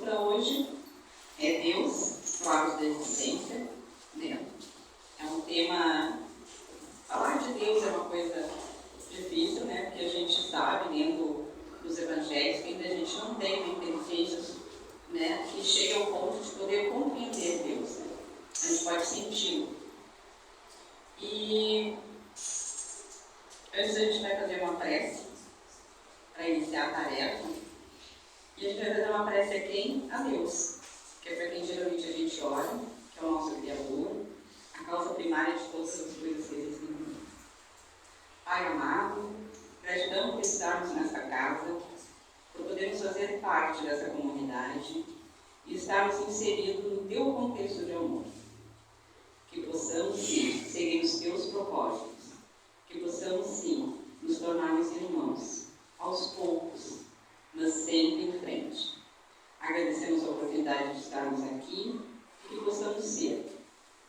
para hoje é Deus, Clavos da Existência. Né? É um tema... Falar de Deus é uma coisa difícil, né? Porque a gente sabe, lendo os evangelhos, que ainda a gente não tem inteligências, né, que chega ao ponto de poder compreender Deus. Né? A gente pode senti-lo. E antes a gente vai fazer uma prece para iniciar a tarefa. E a gente vai fazer uma prece a quem? A Deus, que é para quem geralmente a gente ora, que é o nosso Criador, a causa primária de todas as coisas que existem no mundo. Pai amado, gratidão por estarmos nesta casa, por podermos fazer parte dessa comunidade e estarmos inseridos no teu contexto de amor. Que possamos, sim, seguir os teus propósitos. Que possamos, sim, nos tornarmos irmãos, aos poucos, mas sempre em frente. Agradecemos a oportunidade de estarmos aqui e que possamos ser,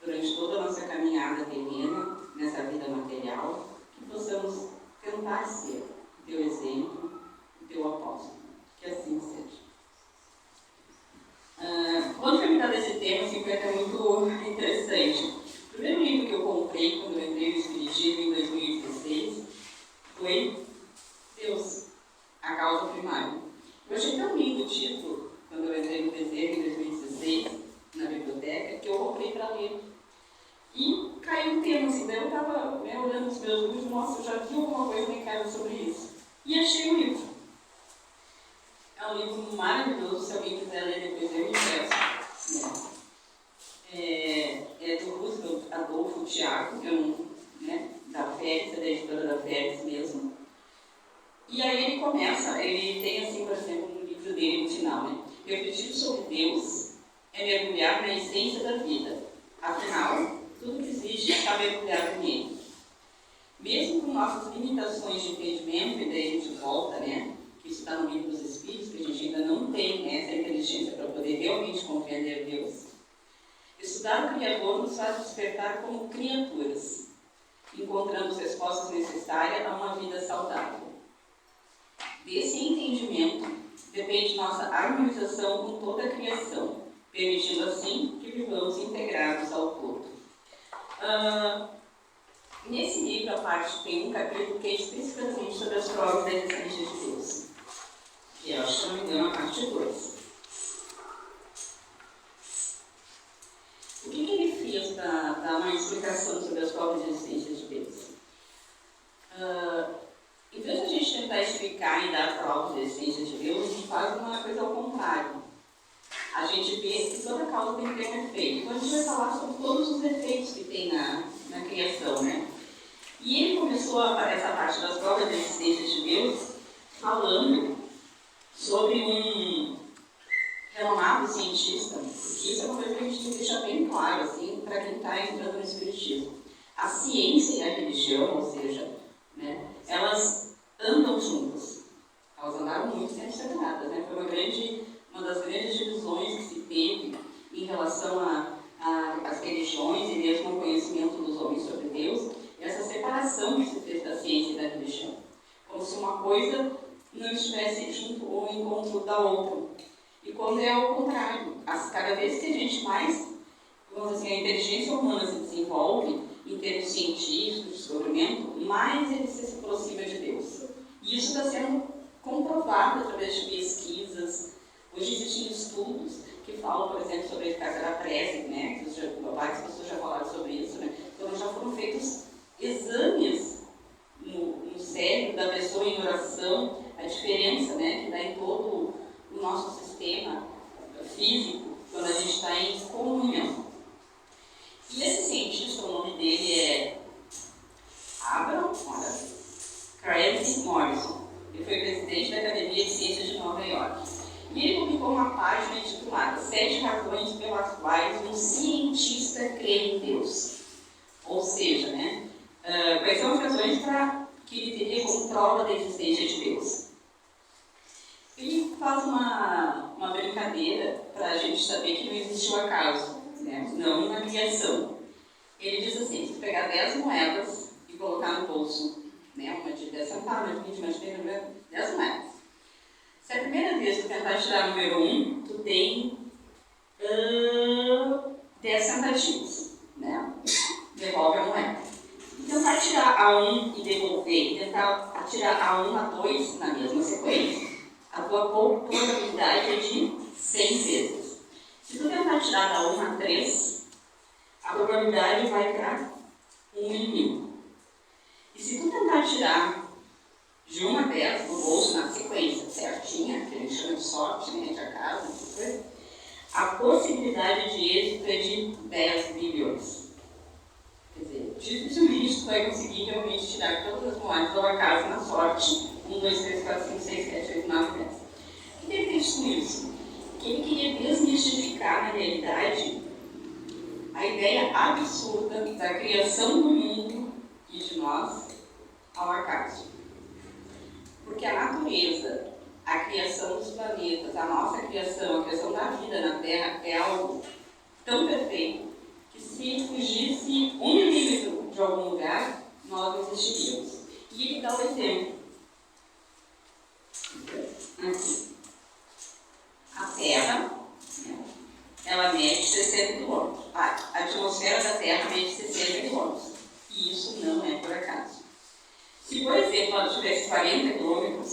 durante toda a nossa caminhada terrena, nessa vida material, que possamos tentar ser o teu exemplo, o teu apóstolo. Que assim seja. Quando foi me dado esse tema, assim, foi até muito interessante. O primeiro livro que eu comprei quando eu entrei no Espiritismo em 2016 foi Deus, a causa primária. Eu achei tão lindo o título, quando eu entrei no PZ em 2016, na biblioteca, que eu comprei para ler. E caiu um tema assim, daí eu estava olhando os meus livros, nossa, eu já vi alguma coisa em casa sobre isso. E achei o livro. É um livro maravilhoso, se alguém quiser ler depois eu impresso. É do Roosevelt Adolfo Thiago, da Férez, é da editora da Férez mesmo. E aí ele começa, ele tem assim, por exemplo, no livro dele no final, né? Refletir sobre Deus é mergulhar na essência da vida. Afinal, tudo que existe está mergulhado nele. Mesmo com nossas limitações de entendimento, e daí a gente volta, né? Que isso está no livro dos Espíritos, que a gente ainda não tem, né, essa inteligência para poder realmente compreender Deus. Estudar o Criador nos faz despertar como criaturas, encontrando as respostas necessárias a uma vida saudável. Desse entendimento depende nossa harmonização com toda a criação, permitindo assim que vivamos integrados ao todo. Nesse livro, a parte tem um capítulo que é especificamente sobre as provas da existência de Deus, que é, se não me engano, a parte 2. O que ele fez para dar uma explicação sobre as provas da existência de Deus? Em vez de a gente tentar explicar e dar provas da existência de Deus, a gente faz uma coisa ao contrário. A gente vê que toda causa tem que ter um efeito. Então a gente vai falar sobre todos os efeitos que tem na criação, né? E ele começou essa parte das provas da existência de Deus falando sobre um renomado cientista, porque isso é uma coisa que a gente tem que deixar bem claro, assim, para quem está entrando no Espiritismo. A ciência e a religião, ou seja, né, elas andam juntas. Elas andaram muito sem separadas, né? Foi uma das grandes divisões que se teve em relação às religiões e mesmo ao conhecimento dos homens sobre Deus, essa separação que se fez da ciência e da religião. Como se uma coisa não estivesse junto ou em encontro da outra. E quando é ao contrário, cada vez que a gente mais, vamos dizer assim, a inteligência humana se desenvolve em termos científicos, de descobrimento, mais ele se aproxima de Deus. E isso está sendo comprovado através de pesquisas. Hoje existem estudos que falam, por exemplo, sobre a eficácia da prece, né? Várias pessoas já falaram sobre isso, né? Então já foram feitos exames no cérebro da pessoa em oração, a diferença, né, que dá em todo o nosso sistema físico quando a gente está em comunhão. E esse cientista, o nome dele é Abraham Craig Morrison. Ele foi presidente da Academia de Ciências de Nova York. E ele publicou uma página intitulada 7 razões pelas quais um cientista crê em Deus. Ou seja, né, quais são as razões para que ele teria como prova da existência de Deus. Ele faz uma brincadeira para a gente saber que não existe o acaso, né, não na criação. Ele diz assim, se tu pegar 10 moedas e colocar no bolso, né, uma de 10 centavos, uma de 20, uma de 30, 10 moedas. Se a primeira vez tu tentar tirar o número 1, tu tem 10 tentativas, né? Devolve a moeda. Se tentar tirar a 1 e devolver, e tentar atirar a 1 a 2 na mesma sequência, a tua probabilidade é de 100 vezes. Se tu tentar tirar da 1 a 3, a probabilidade vai para 1 em 1000. E se tu tentar tirar de 1 a 10 no bolso na sequência certinha, que a gente chama de sorte, né, de acaso, a possibilidade de êxito é de 10 bilhões. Quer dizer, dificilmente tu vai conseguir realmente tirar todas as moedas ao acaso na sorte. 1, 2, 3, 4, 5, 6, 7, 8, 9, 10. O que ele fez com isso? Que ele queria desmistificar, na realidade, a ideia absurda da criação do mundo e de nós ao acaso. Porque a natureza, a criação dos planetas, a nossa criação, a criação da vida na Terra é algo tão perfeito que se fugisse 1 milímetro de algum lugar, nós não existiríamos. E ele dá um exemplo. Aqui. A Terra, ela mede 60 km. A atmosfera da Terra mede 60 km. E isso não é por acaso. Se, por exemplo, ela tivesse 40 km,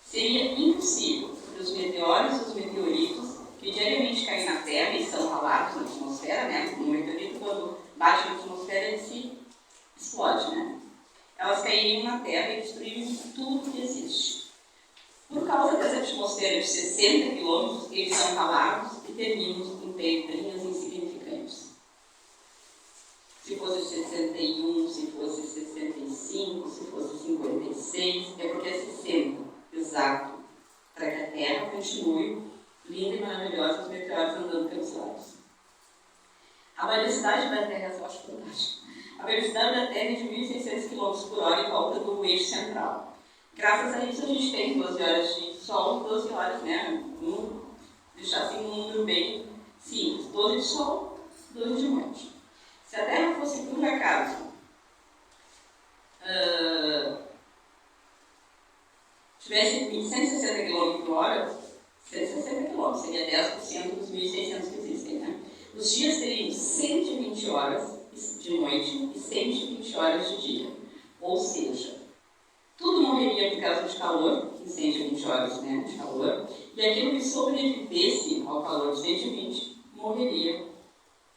seria impossível que os meteoros e os meteoritos que diariamente caem na Terra e são ralados na atmosfera, né? Um meteorito, quando bate na atmosfera, ele se explode, né? Elas cairiam na Terra e destruiriam tudo que existe. Por causa dessa atmosfera de 60 km, eles são ralados e terminam em pedrinhas insignificantes. Se fosse 61, se fosse 65, se fosse 56, é porque é 60, exato, para que a Terra continue linda e maravilhosa, os meteoros andando pelos lados. A velocidade da Terra, eu acho fantástico. A velocidade da Terra é de 1.600 km por hora em volta do eixo central. Graças a isso a gente tem 12 horas de sol, 12 horas, né? Deixar assim um número bem simples. 12 de sol, 12 de noite. Se a Terra fosse, por acaso, tivesse 160 km por hora, 160 km seria 10% dos 1.600 que existem, né? Os dias teriam 120 horas de noite e 120 horas de dia. Ou seja, tudo morreria por causa de calor, em 120 horas, né, de calor, e aquilo que sobrevivesse ao calor de 120 morreria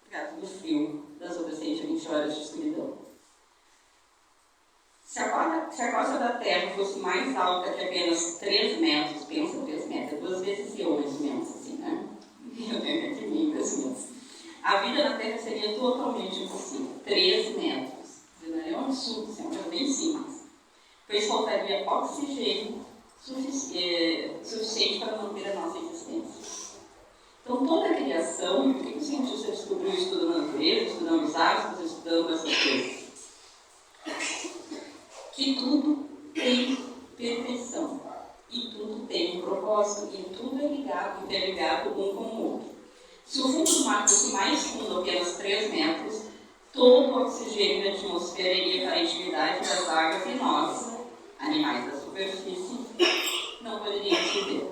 por causa do frio das outras 120 horas de escuridão. Se a costa da Terra fosse mais alta que apenas 3 metros, pensa 3 metros, 2 vezes eu, mais ou menos, assim, né? Eu tenho aqui mim, mais ou menos. A vida na Terra seria totalmente impossível. 3 metros. Não é um absurdo, é uma coisa bem simples. Pois faltaria oxigênio suficiente para manter a nossa existência. Então, toda a criação, e por que o cientista descobriu estudando a natureza, estudando os astros, estudando essas coisas? Que tudo tem perfeição, e tudo tem um propósito, e tudo é ligado, interligado um com o outro. Se o fundo do mar fosse mais fundo, apenas 3 metros, todo o oxigênio da atmosfera iria para a intimidade das águas e nós, animais da superfície, não poderíamos viver.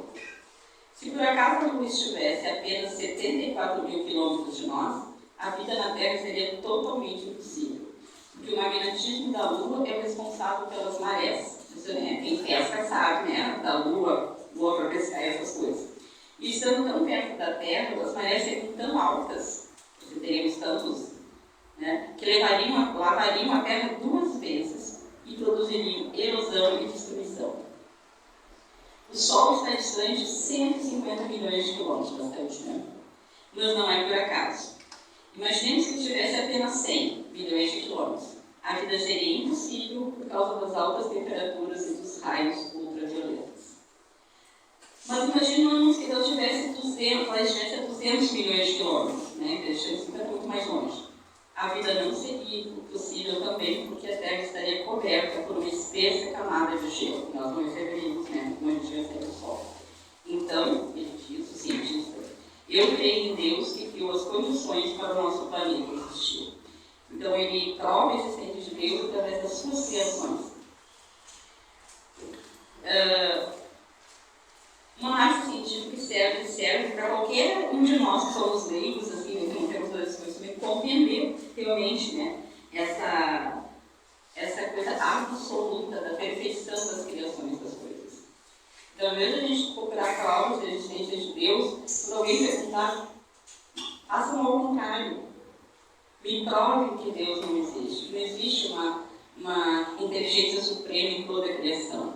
Se por acaso a Lua estivesse a apenas 74 mil quilômetros de nós, a vida na Terra seria totalmente impossível. Porque o magnetismo da Lua é o responsável pelas marés. Quem pesca sabe, né? Da Lua para pescar essas coisas. E estando tão perto da Terra, as marés seriam tão altas, que teríamos tantos, né, que lavariam a Terra 2 vezes e produziriam erosão e destruição. O Sol está distante de 150 milhões de quilômetros, bastante, né? Mas não é por acaso. Imaginemos que tivesse apenas 100 milhões de quilômetros. A vida seria impossível por causa das altas temperaturas e dos raios ultravioletas. Mas imaginamos que ela estivesse a 200 milhões de quilômetros, né? Que estivesse muito mais longe. A vida não seria possível também, porque a Terra estaria coberta por uma espessa camada de gelo, que nós não receberíamos, né? Como a gente recebe o Sol. Então, ele diz, o cientista, eu creio em Deus que criou as condições para o nosso planeta existir. Então, ele prova a existência de Deus através das suas criações. Uma análise científica serve para qualquer um de nós que somos leigos, assim, que não temos dois conhecimentos, compreender realmente, né, essa coisa absoluta da perfeição das criações das coisas. Então, ao invés de a gente procurar causas da existência de Deus, por alguém perguntar, façam ao contrário. Me provem que Deus não existe. Não existe uma inteligência suprema em toda a criação.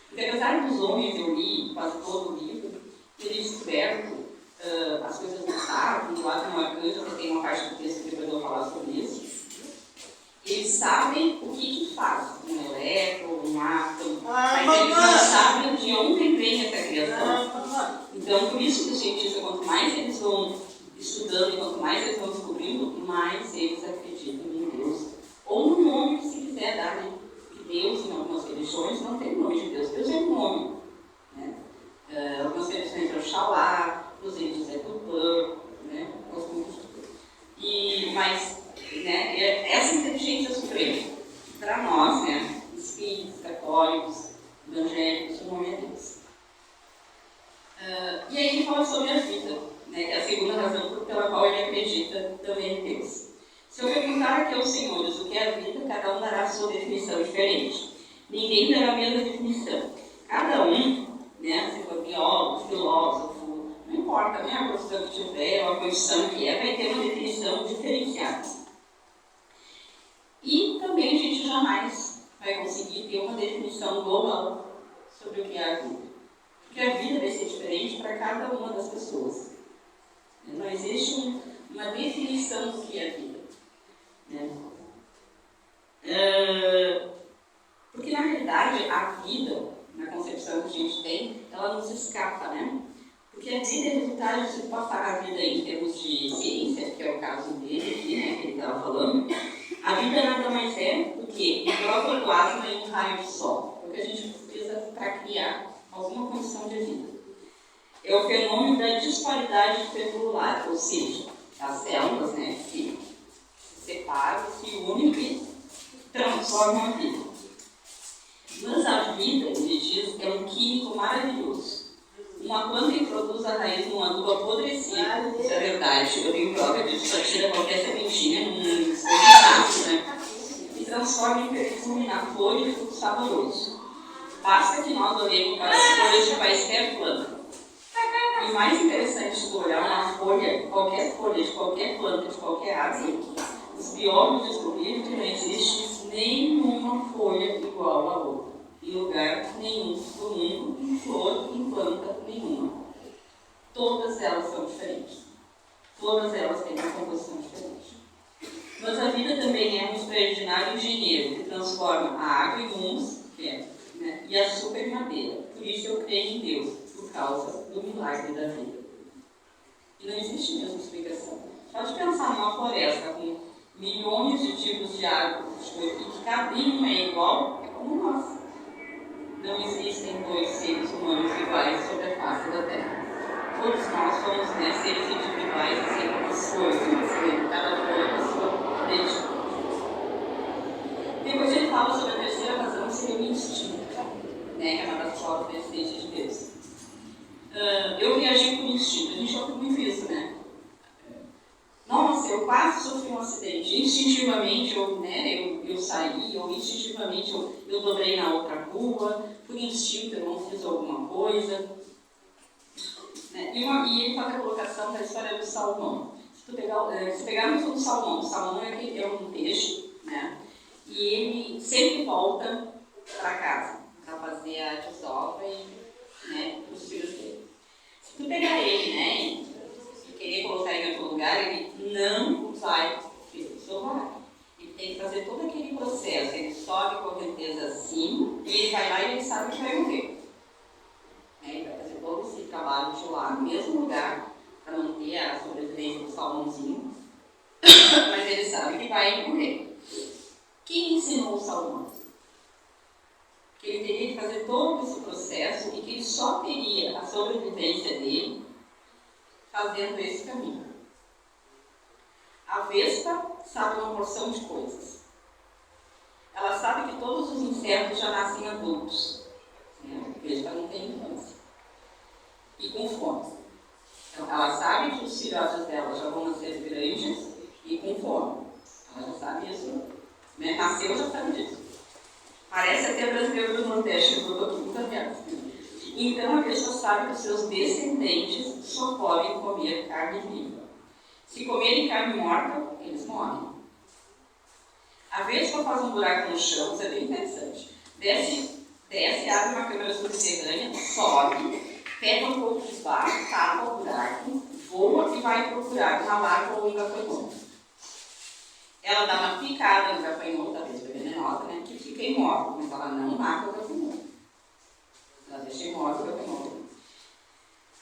Porque apesar dos homens, eu li quase todo o livro, eles descobertam as coisas do sábio, lá tem um arcanjo, que tem uma parte do texto que depois eu vou falar sobre isso. Eles sabem o que faz, um elétron, um átomo, mas eles não sabem de onde vem essa criação. Então, por isso que os cientistas, quanto mais eles vão estudando e quanto mais eles vão descobrindo, mais eles acreditam em Deus. Ou no nome que se quiser dar, né? Porque Deus, em algumas religiões, não tem o nome de Deus. Deus é um nome. Né? Algumas religiões é o Xalá, os índios é Tupã, né? Mas, né, essa inteligência suprema, para nós, né, espíritos, católicos, evangélicos, o nome é Deus. E aí ele fala sobre a vida, né, que é a segunda razão pela qual ele acredita também em Deus. Se eu perguntar aqui aos senhores o que é a vida, cada um dará a sua definição diferente. Ninguém dará a mesma definição. Cada um, né, se for biólogo, filósofo, não importa, né, a profissão que tiver, ou a profissão que é, vai ter uma definição diferenciada. E também a gente jamais vai conseguir ter uma definição global sobre o que é a vida. Porque a vida vai ser diferente para cada uma das pessoas. Não existe uma definição do que é a vida. Né? Porque, na realidade, a vida, na concepção que a gente tem, ela nos escapa, né? Porque a vida é resultado de se passar a vida em termos de ciência, que é o caso dele aqui, né, que ele estava falando. A vida nada mais é do que o próprio plasma em um raio de sol. É o que a gente precisa para criar alguma condição de vida. É o fenômeno da disparidade celular, ou seja, as células, né, que se separam, se unem e transformam a vida. Mas a vida, ele diz, é um químico maravilhoso. Uma planta que produz a raiz num adubo apodrecido, isso é verdade, eu tenho prova disso, só tira qualquer sementinha num espetáculo, né? E transforma em perfume na flor e fruto saboroso. Basta que nós olhemos para as folhas de quaisquer planta. E o mais interessante de olhar uma folha, qualquer folha de qualquer planta, de qualquer árvore, os biólogos descobriram que não existe nenhuma folha igual a outra. Em lugar nenhum do mundo, em flor, em planta nenhuma. Todas elas são diferentes. Todas elas têm uma composição diferente. Mas a vida também é um extraordinário engenheiro que transforma a água em humus, né, e açúcar em madeira. Por isso eu creio em Deus, por causa do milagre da vida. E não existe mesmo explicação. Pode pensar numa floresta com milhões de tipos de árvores e que cada uma é igual, é como nós. Não existem dois seres humanos iguais sobre a face da Terra. Todos nós somos, né, seres individuais, assim como as coisas, cada folha com a sua identidade. Depois ele fala sobre a terceira razão, que seria o instinto, né, que é uma das provas da existência de Deus. Eu reagi com instinto, a gente ouve muito isso, né? Nossa, eu quase sofri um acidente. Instintivamente eu saí, ou instintivamente eu dobrei na outra rua, por instinto eu não fiz alguma coisa. Né? E ele faz a colocação da história do salmão. Se pegarmos o salmão é um peixe, né? E ele sempre volta para casa, para fazer a desova e, né, os filhos dele. Se tu pegar ele, né, querer colocar ele em outro lugar, ele não vai desovar. Ele tem que fazer todo aquele processo. Ele sobe a correnteza acima e ele vai lá e ele sabe que vai morrer. Ele vai fazer todo esse trabalho de lá, no mesmo lugar, para manter a sobrevivência do salmãozinho, mas ele sabe que vai morrer. Quem ensinou o salmão? Que ele teria que fazer todo esse processo e que ele só teria a sobrevivência dele fazendo esse caminho. A vespa sabe uma porção de coisas. Ela sabe que todos os insetos já nascem adultos. A vespa não tem infância. E com fome. nasceu já sabe disso. Parece até brasileiro do Nordeste, que botou tudo cambiado. Então a pessoa sabe que os seus descendentes só podem comer carne viva. Se comerem carne morta, eles morrem. A vespa faz um buraco no chão, isso é bem interessante. Desce, abre uma câmara subterrânea, sobe, pega um pouco de barro, tapa o buraco, voa e vai procurar uma larva ou um gafanhoto. Ela dá uma picada no gafanhoto, a vespa venenosa, né, que fica imóvel, mas ela não mata o gafanhoto. Ela deixa imóvel o gafanhoto.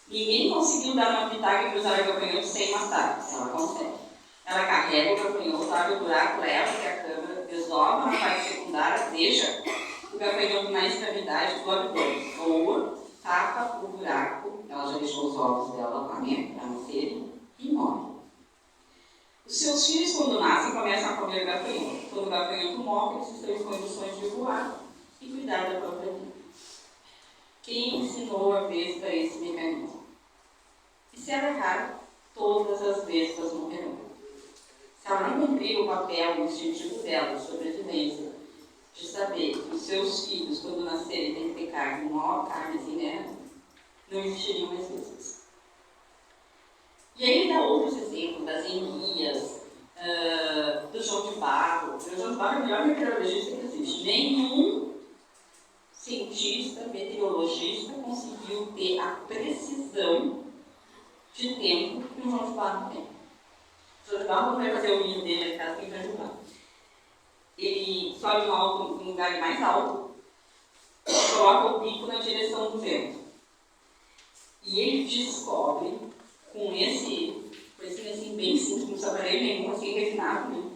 Ninguém conseguiu dar uma pitaca e cruzar o gafanhoto sem matar. Ela consegue. Ela carrega o gafanhoto, abre o buraco, leva até a câmara, desova na parte secundária, deixa o gafanhoto na extremidade do abdômen. Voa, tapa o buraco, ela já deixou os ovos dela lá, né, para nascerem, e morre. Os seus filhos, quando nascem, começam a comer o gafanhoto. Quando o gafanhoto morre, eles estão em condições de voar e cuidar da própria vida. Quem ensinou a vespa esse mecanismo? E se ela errar, todas as vespas morrerão. Se ela não cumprir o papel instintivo dela de sobrevivência, de saber que os seus filhos, quando nascerem, têm que ter carne, uma carne assim, né? Não existiriam mais vespas. E aí ele dá outros exemplos das enguias, do João de Barro. O João de Barro é o melhor meteorologista que existe. Nenhum cientista, meteorologista, conseguiu ter a precisão de tempo que o João de Barro tem. O João de Barro não vai fazer o ninho dele na casa que vai ajudar. Ele sobe no lugar mais alto, coloca o bico na direção do vento. E ele descobre, com esse assim, bem simples, não saberei nenhum, assim, refinado, né?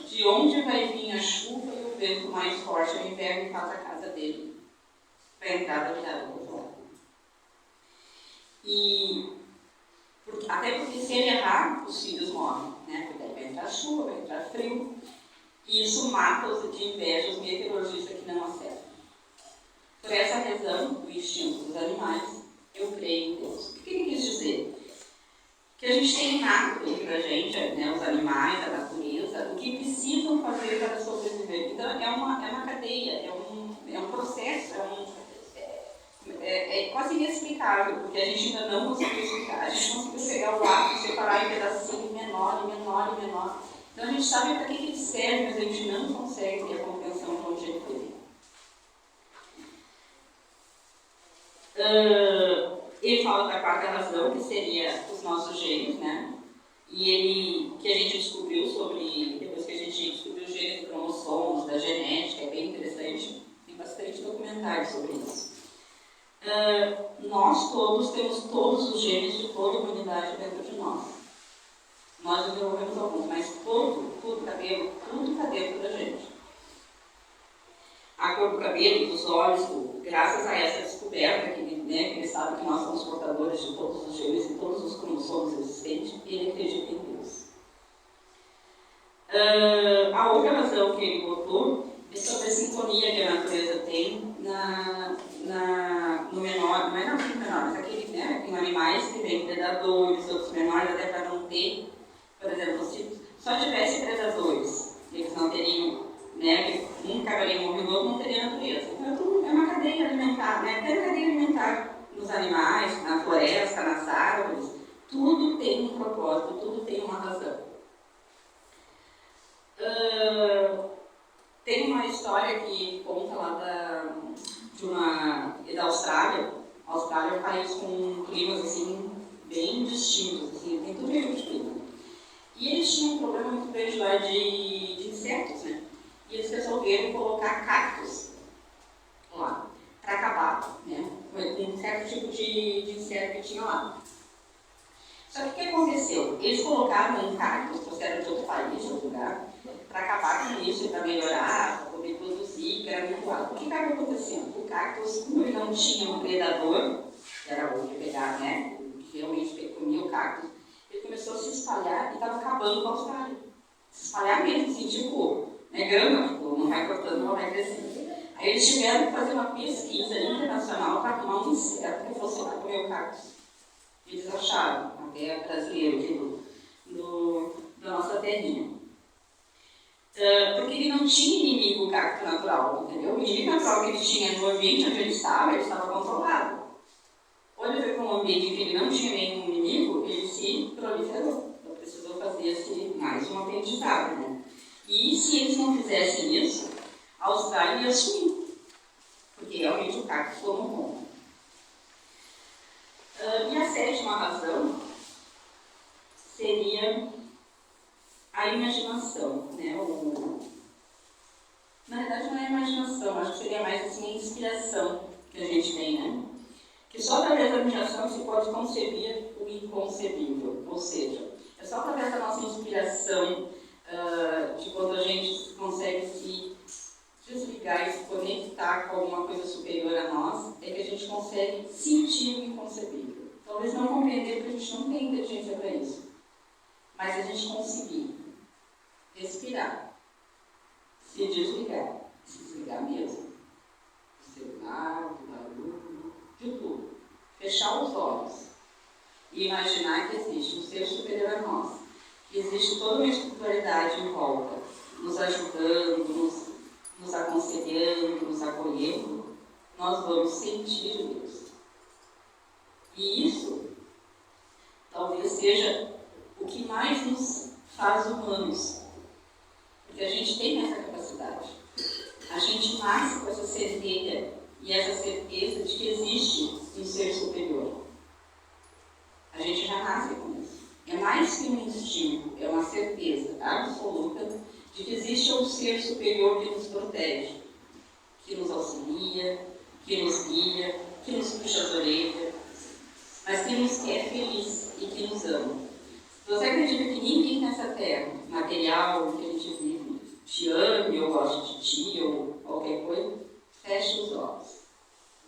De onde vai vir a chuva e o vento mais forte no inverno e faz a casa dele para a entrada de água do outro lado. Até porque se ele errar, os filhos morrem, né? Porque daí vai entrar chuva, vai entrar frio, e isso mata os de inveja, os meteorologistas que não acertam. Por essa razão, o instinto dos animais, eu creio em Deus. O que ele quis dizer? Que a gente tem inato dentro da gente, né, os animais, a natureza, o que precisam fazer para sobreviver. Então, é uma cadeia, é um processo, é quase inexplicável, porque a gente ainda não conseguiu explicar. A gente conseguiu pegar o lápis e separar em pedacinho menor, e menor, e menor. Então, a gente sabe para que ele serve, mas a gente não consegue ter a compreensão de onde ele veio. Ele fala da quarta razão, que seria os nossos genes, né? E que a gente descobriu depois que a gente descobriu os genes cromossomos, da genética, é bem interessante, tem bastante documentário sobre isso. Nós todos temos todos os genes de toda a humanidade dentro de nós. Nós desenvolvemos alguns, mas tudo está dentro da gente. A cor do cabelo, dos olhos, graças a essa descoberta, que ele sabe que nós somos portadores de todos os genes e todos os cromossomos existentes, ele acredita em Deus. A outra razão que ele botou é sobre a sintonia que a natureza tem no menor, não é no menor, mas aquele, né, tem animais que vêm predadores, outros menores, até para não ter, por exemplo, se só tivesse predadores, eles não teriam, né, um acabaria morrendo, outro não teria natureza. Então é uma cadeia alimentar, né? Até a cadeia alimentar nos animais, na floresta, nas árvores, tudo tem um propósito, tudo tem uma razão. Tem uma história que conta lá da Austrália. A Austrália é um país com climas assim, bem distintos, assim, tem tudo tipo de clima. E eles tinham um problema muito grande lá de insetos, né? E eles resolveram colocar cactos lá, para acabar, né, com um certo tipo de inseto que tinha lá. Só que o que aconteceu? Eles colocaram um cactus, trouxeram de outro país, de outro lugar, para acabar com isso, para melhorar, para poder produzir, que era muito alto. O que estava acontecendo? O cactus, como ele não tinha um predador, que era o que pegava, né, que realmente comia o cactus, ele começou a se espalhar e estava acabando com a Austrália. Se espalhar mesmo, assim, tipo, né, grama, tipo, não vai cortando, não vai crescendo. Aí eles tiveram que fazer uma pesquisa internacional para arrumar um inseto que fosse lá comer o cactus. Eles acharam, até brasileiro aqui da nossa terrinha. Porque ele não tinha inimigo natural, entendeu? O inimigo natural que ele tinha no ambiente onde ele estava controlado. Quando ele foi para um ambiente em que ele não tinha nenhum inimigo, ele se proliferou. Então precisou fazer mais um aprendizado, né? E se eles não fizessem isso, a Austrália ia sumir. Porque realmente o cacto tomou conta. E a sétima razão seria a imaginação, né? Na verdade não é a imaginação, acho que seria mais assim a inspiração que a gente tem, né? Que só através da imaginação se pode conceber o inconcebível, ou seja, é só através da nossa inspiração, de quando a gente consegue se desligar e se conectar com alguma coisa superior a nós, é que a gente consegue sentir o inconcebível. Talvez não compreender, porque a gente não tem inteligência para isso, mas a gente conseguir respirar, se desligar mesmo, do celular, do barulho, de tudo. Fechar os olhos e imaginar que existe um ser superior a nós, que existe toda uma espiritualidade em volta, nos ajudando, nos aconselhando, nos acolhendo, nós vamos sentir Deus. E isso talvez seja o que mais nos faz humanos, porque a gente tem essa capacidade. A gente nasce com essa certeza e essa certeza de que existe um ser superior. A gente já nasce com isso. É mais que um instinto, é uma certeza absoluta de que existe um ser superior que nos protege, que nos auxilia, que nos guia, que nos puxa as orelhas, mas que nos quer feliz e que nos ama. Você acredita que ninguém nessa terra, material, que a gente vive, te ame ou goste de ti ou qualquer coisa? Feche os olhos.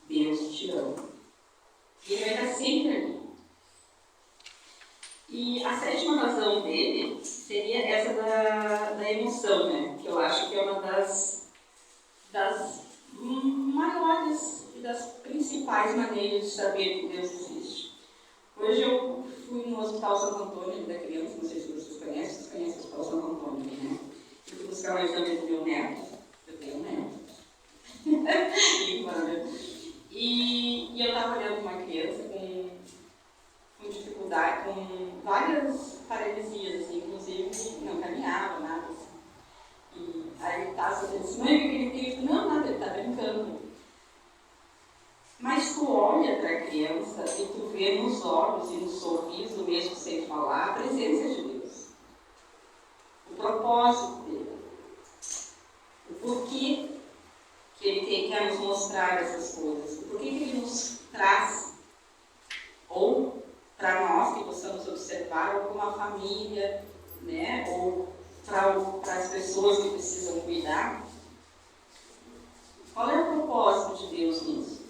Deus te ama. E Ele vai estar sempre ali. E a sétima razão dele seria essa da emoção, né? Que eu acho que é uma das maiores e das principais maneiras de saber que Deus existe. Hoje eu fui no Hospital Santo Antônio da Criança, não sei se vocês conhecem o Hospital Santo Antônio, né? Eu fui buscar um exame do meu neto. Eu tenho um neto. E eu estava olhando uma criança com dificuldade, com várias paralisias, assim, inclusive não caminhava, nada assim. E aí ele estava fazendo assim, mãe, o que ele tem? Não, nada, ele está brincando. Mas tu olha para a criança e tu vê nos olhos e no sorriso, mesmo sem falar, a presença de Deus. O propósito dele. O porquê que ele quer nos mostrar essas coisas. O porquê que ele nos traz. Ou para nós que possamos observar, ou para uma família, né? Ou para as pessoas que precisam cuidar. Qual é o propósito de Deus nisso?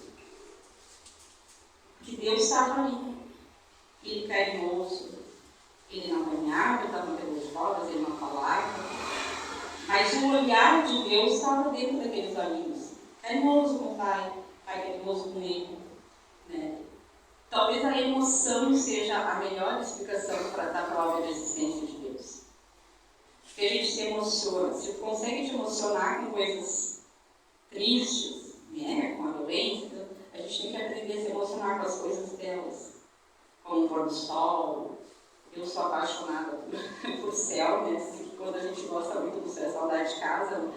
Que Deus estava ali. Ele carinhoso. Ele não caminhava, ele estava pelas rodas, ele não falava. Mas o olhar de Deus estava dentro daqueles olhinhos. Carinhoso com o pai carinhoso com ele. Né? Talvez a emoção seja a melhor explicação da prova da existência de Deus. Porque a gente se emociona. Se consegue te emocionar com coisas tristes, né? Com a doença, a gente tem que aprender a se emocionar com as coisas delas. Como o pôr do sol. Eu sou apaixonada por céu, né? Quando a gente gosta muito do céu, é saudade de casa.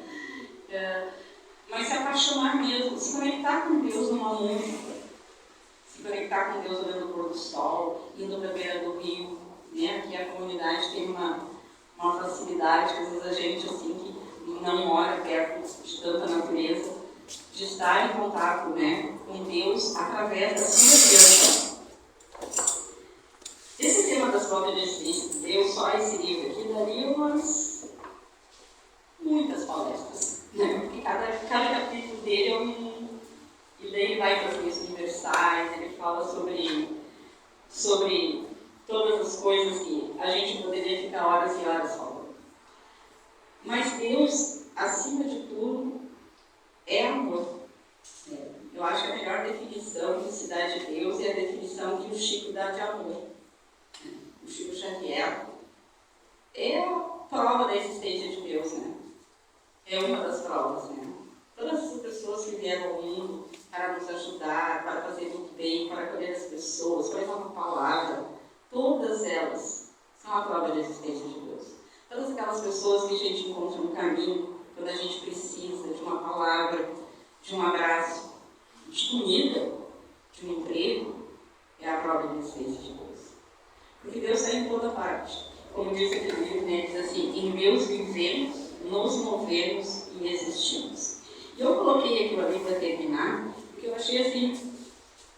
Mas se apaixonar mesmo, se conectar com Deus numa música, se conectar com Deus olhando o pôr do sol, indo para a beira do rio, né? Aqui a comunidade tem uma facilidade, que às vezes a gente assim, que não mora perto de tanta natureza, de estar em contato, né, com Deus através da sua criação. Esse tema das provas de existência de Deus, só esse livro aqui, daria muitas palestras, né? Porque cada capítulo dele é e daí ele vai para as leis universais, ele fala sobre todas as coisas que a gente poderia ficar horas e horas falando. Mas Deus, acima de tudo, é amor. Eu acho que a melhor definição que se dá de Deus é a definição que o Chico dá de amor. O Chico Xavier é a prova da existência de Deus, né? é uma das provas, né? Todas as pessoas que vieram ao mundo para nos ajudar, para fazer muito bem, para acolher as pessoas, para levar uma palavra, todas elas são a prova da existência de Deus. Todas aquelas pessoas que a gente encontra no caminho, quando a gente precisa de uma palavra, de um abraço, de comida, de um emprego, é a prova da existência de Deus. Porque Deus está em toda parte. Como diz aqui no livro, né, diz assim, em Deus vivemos, nos movemos e existimos. E eu coloquei aquilo ali para terminar, porque eu achei assim,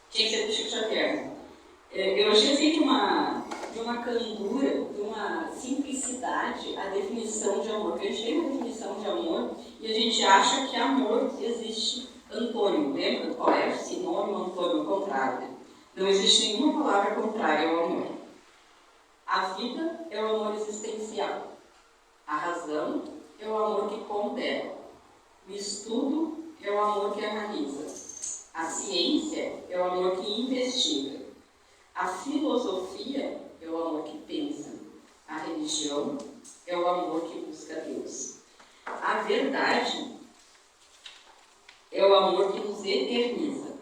tinha que ser do Chico Xavier. Eu achei assim de uma candura, de uma simplicidade a definição de amor. Porque a gente tem uma definição de amor e a gente acha que amor existe antônimo. Lembra qual é o sinônimo antônimo contrário? Não existe nenhuma palavra contrária ao amor. A vida é o amor existencial. A razão é o amor que pondera. O estudo é o amor que analisa. A ciência é o amor que investiga. A filosofia é o amor que pensa. A religião é o amor que busca Deus. A verdade é o amor que nos eterniza.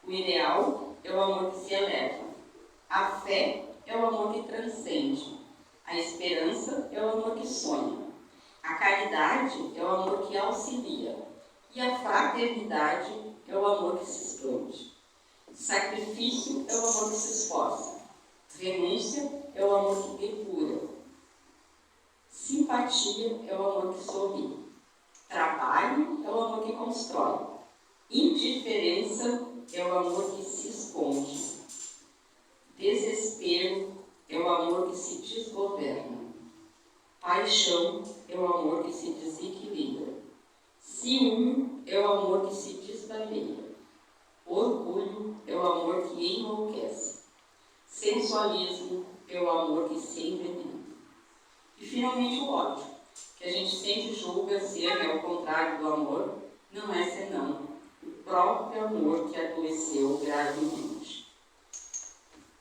O ideal é o amor que se eleva. A fé é o amor que transcende. A esperança é o amor que sonha. A caridade é o amor que auxilia. E a fraternidade é o amor que se expande. Sacrifício é o amor que se esforça. Renúncia é o amor que depura. Simpatia é o amor que sorri. Trabalho é o amor que constrói. Indiferença é o amor que se esconde. Desespero é o amor que se desgoverna. Paixão é o amor que se desequilibra. Ciúme é o amor que se desvalia. Orgulho é o amor que enlouquece. Sensualismo é o amor que se envenena. E finalmente o ódio, que a gente sempre julga ser o contrário do amor, não é senão o próprio amor que adoeceu gravemente.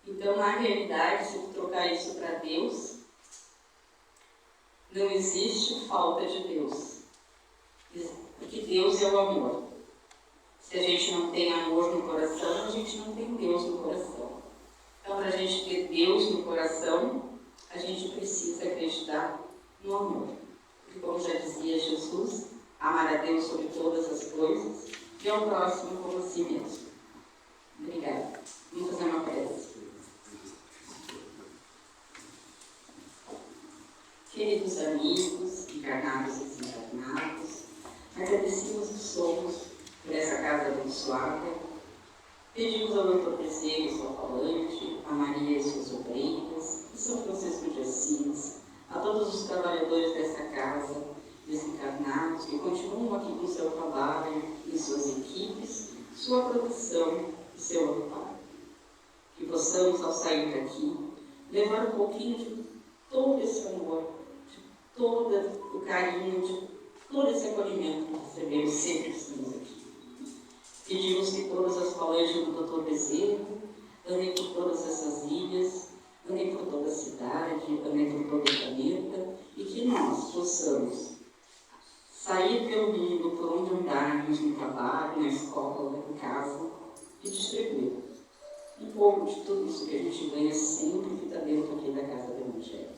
Então, na realidade, se eu trocar isso para Deus, não existe falta de Deus. Porque Deus é o amor. Se a gente não tem amor no coração, a gente não tem Deus no coração. Então, para a gente ter Deus no coração, a gente precisa acreditar no amor. Porque, como já dizia Jesus, amar a Deus sobre todas as coisas e ao próximo como a si mesmo. Obrigada. Vamos fazer uma prece. Queridos amigos, encarnados e desencarnados, agradecemos que somos por essa casa abençoada. Pedimos ao Dr. Terceiro e sua falante, a Maria e suas obreiras, a São Francisco de Assis, a todos os trabalhadores dessa casa, desencarnados, que continuam aqui com seu trabalho e suas equipes, sua proteção e seu amparo. Que possamos, ao sair daqui, levar um pouquinho de todo esse amor, de todo o carinho, de todo esse acolhimento que recebemos sempre que estamos aqui. Pedimos que todas as falanges do Dr. Bezerra andem por todas essas ilhas, andem por toda a cidade, andem por todo o planeta, e que nós possamos sair pelo mundo por onde andarmos, no trabalho, na escola, em casa, e distribuir um pouco de tudo isso que a gente ganha sempre que está dentro aqui da Casa do Evangelho.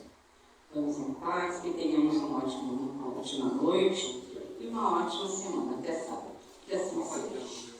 Vamos em paz, que tenhamos uma ótima noite e uma ótima semana. Até sábado. Que assim seja.